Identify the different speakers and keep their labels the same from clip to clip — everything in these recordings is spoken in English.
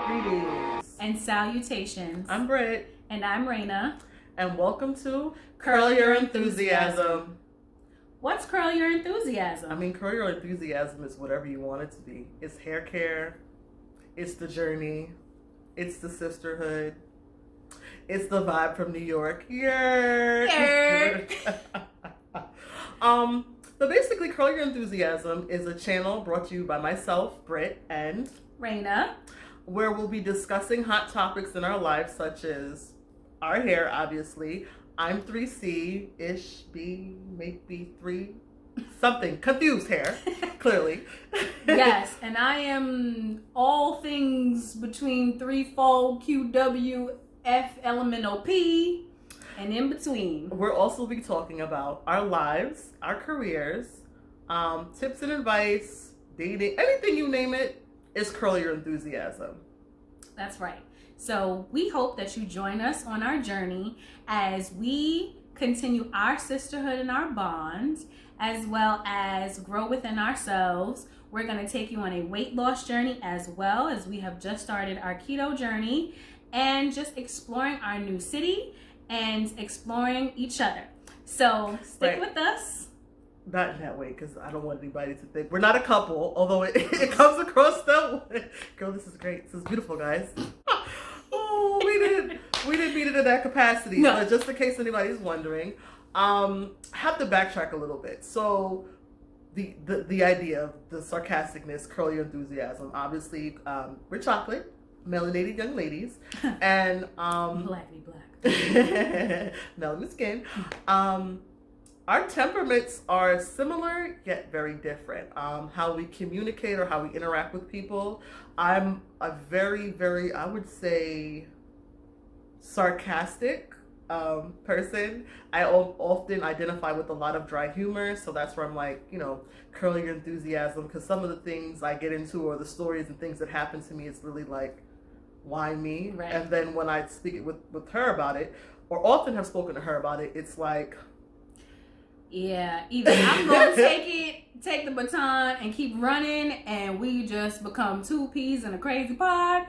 Speaker 1: Greetings.
Speaker 2: And salutations.
Speaker 1: I'm Britt.
Speaker 2: And I'm Raina.
Speaker 1: And welcome to Curl Your Enthusiasm.
Speaker 2: What's Curl Your Enthusiasm?
Speaker 1: I mean, Curl Your Enthusiasm is whatever you want it to be. It's hair care. It's the journey. It's the sisterhood. It's the vibe from New York. Yeah. So basically, Curl Your Enthusiasm is a channel brought to you by myself, Britt, and
Speaker 2: Raina,
Speaker 1: where we'll be discussing hot topics in our lives, such as our hair, obviously. I'm 3C-ish, B, maybe 3, something. Confused hair, clearly.
Speaker 2: Yes, and I am all things between 3-fold, QW, F, elemental P, and in between.
Speaker 1: We'll also be talking about our lives, our careers, tips and advice, dating, anything you name it, is Curl Your Enthusiasm.
Speaker 2: That's right. So we hope that you join us on our journey as we continue our sisterhood and our bonds, as well as grow within ourselves. We're going to take you on a weight loss journey as well, as we have just started our keto journey, and just exploring our new city and exploring each other. So stick with us.
Speaker 1: Not in that way, because I don't want anybody to think we're not a couple, although it comes across that way. Girl, this is great. This is beautiful, guys. Oh, we didn't meet it in that capacity. No. But just in case anybody's wondering, have to backtrack a little bit. So the idea of the sarcasticness, Curl Your Enthusiasm. Obviously, we're chocolate, melanated young ladies, and
Speaker 2: black.
Speaker 1: melanin skin. Our temperaments are similar yet very different. How we communicate or how we interact with people. I'm a very, very, I would say, sarcastic person. I often identify with a lot of dry humor, so that's where I'm like, curling your enthusiasm, because some of the things I get into or the stories and things that happen to me, it's really like, why me?
Speaker 2: Right.
Speaker 1: And then when I speak it with her about it, or often have spoken to her about it, it's like,
Speaker 2: yeah, either I'm going to take the baton and keep running and we just become two peas in a crazy pod,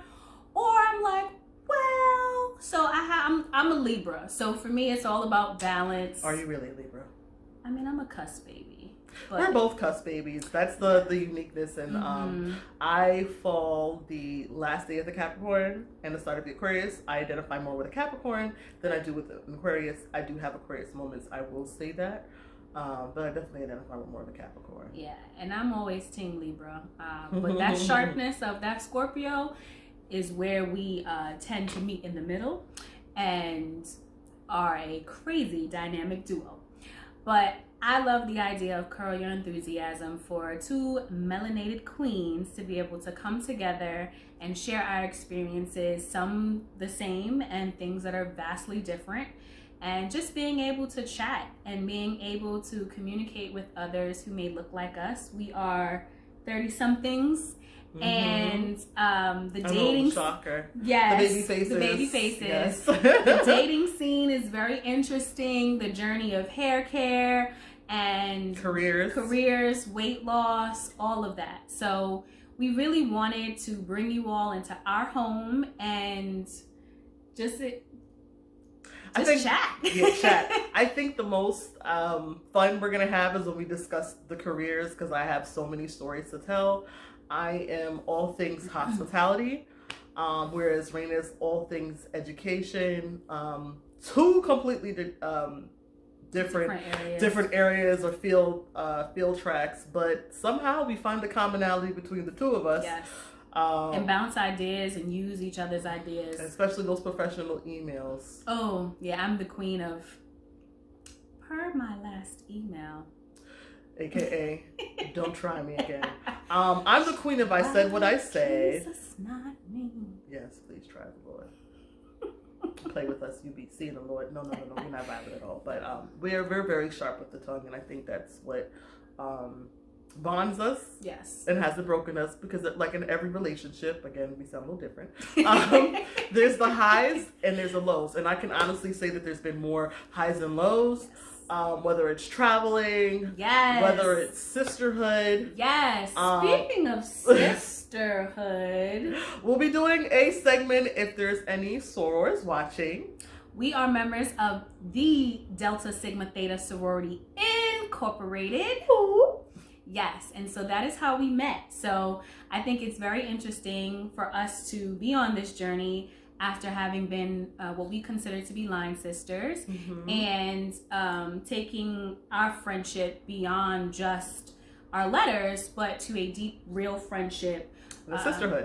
Speaker 2: or I'm like, well, so I'm a Libra. So for me, it's all about balance.
Speaker 1: Are you really a Libra?
Speaker 2: I mean, I'm a cusp baby. But
Speaker 1: we're both cusp babies. That's the uniqueness. And I fall the last day of the Capricorn and the start of the Aquarius. I identify more with a Capricorn than I do with an Aquarius. I do have Aquarius moments, I will say that. But I definitely identify with more of a Capricorn.
Speaker 2: Yeah, and I'm always Team Libra. But that sharpness of that Scorpio is where we tend to meet in the middle and are a crazy dynamic duo. But I love the idea of Curl Your Enthusiasm for two melanated queens to be able to come together and share our experiences, some the same and things that are vastly different. And just being able to chat and being able to communicate with others who may look like us. We are 30-somethings. And the dating
Speaker 1: shocker.
Speaker 2: Yes.
Speaker 1: The baby faces.
Speaker 2: Yes. The dating scene is very interesting. The journey of hair care and careers, weight loss, all of that. So we really wanted to bring you all into our home and just chat.
Speaker 1: Yeah, chat. I think the most fun we're going to have is when we discuss the careers, because I have so many stories to tell. I am all things hospitality, whereas Raina is all things education. Two completely different areas or field tracks, but somehow we find a commonality between the two of us.
Speaker 2: Yes. And bounce ideas and use each other's ideas.
Speaker 1: Especially those professional emails.
Speaker 2: Oh, yeah, I'm the queen of per my last email.
Speaker 1: AKA, don't try me again. I'm the queen of I said what I say.
Speaker 2: Jesus, not me.
Speaker 1: Yes, please try the Lord. Play with us, you be seeing the Lord. No, we're not violent at all. But we're very sharp with the tongue, and I think that's what bonds us.
Speaker 2: Yes.
Speaker 1: And hasn't broken us, because like in every relationship, again, we sound a little different. There's the highs and there's the lows. And I can honestly say that there's been more highs and lows. Whether it's traveling,
Speaker 2: Yes.
Speaker 1: whether it's sisterhood.
Speaker 2: Yes. Speaking of sisterhood,
Speaker 1: we'll be doing a segment if there's any sorors watching.
Speaker 2: We are members of the Delta Sigma Theta Sorority Incorporated.
Speaker 1: Ooh.
Speaker 2: Yes, and so that is how we met. So I think it's very interesting for us to be on this journey after having been what we consider to be line sisters, and taking our friendship beyond just our letters, but to a deep, real friendship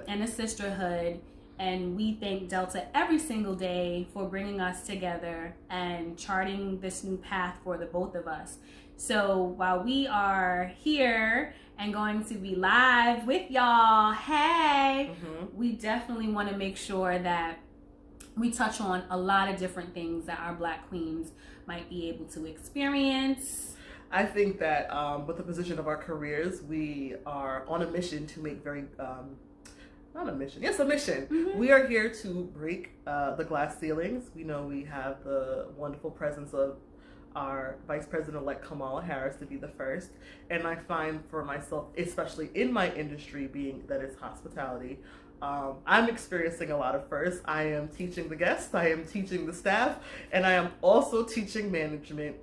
Speaker 1: and a sisterhood.
Speaker 2: And we thank Delta every single day for bringing us together and charting this new path for the both of us. So while we are here and going to be live with y'all, hey, we definitely want to make sure that we touch on a lot of different things that our Black queens might be able to experience.
Speaker 1: I think that with the position of our careers, we are on a mission to make very... not a mission. Yes, a mission. We are here to break the glass ceilings. We know we have the wonderful presence of our Vice President-elect Kamala Harris to be the first. And I find for myself, especially in my industry, being that it's hospitality, I'm experiencing a lot of firsts. I am teaching the guests, I am teaching the staff, and I am also teaching management.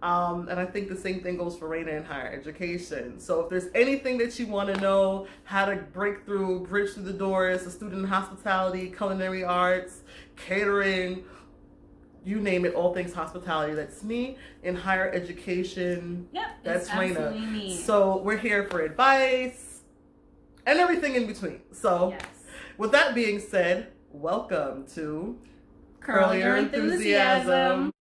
Speaker 1: And I think the same thing goes for Raina in higher education. So if there's anything that you want to know, how to break through, bridge through the doors, a student in hospitality, culinary arts, catering, you name it, all things hospitality, that's me. In higher education, that's Raina.
Speaker 2: Me.
Speaker 1: So we're here for advice and everything in between. So with that being said, welcome to
Speaker 2: Curl Your Enthusiasm.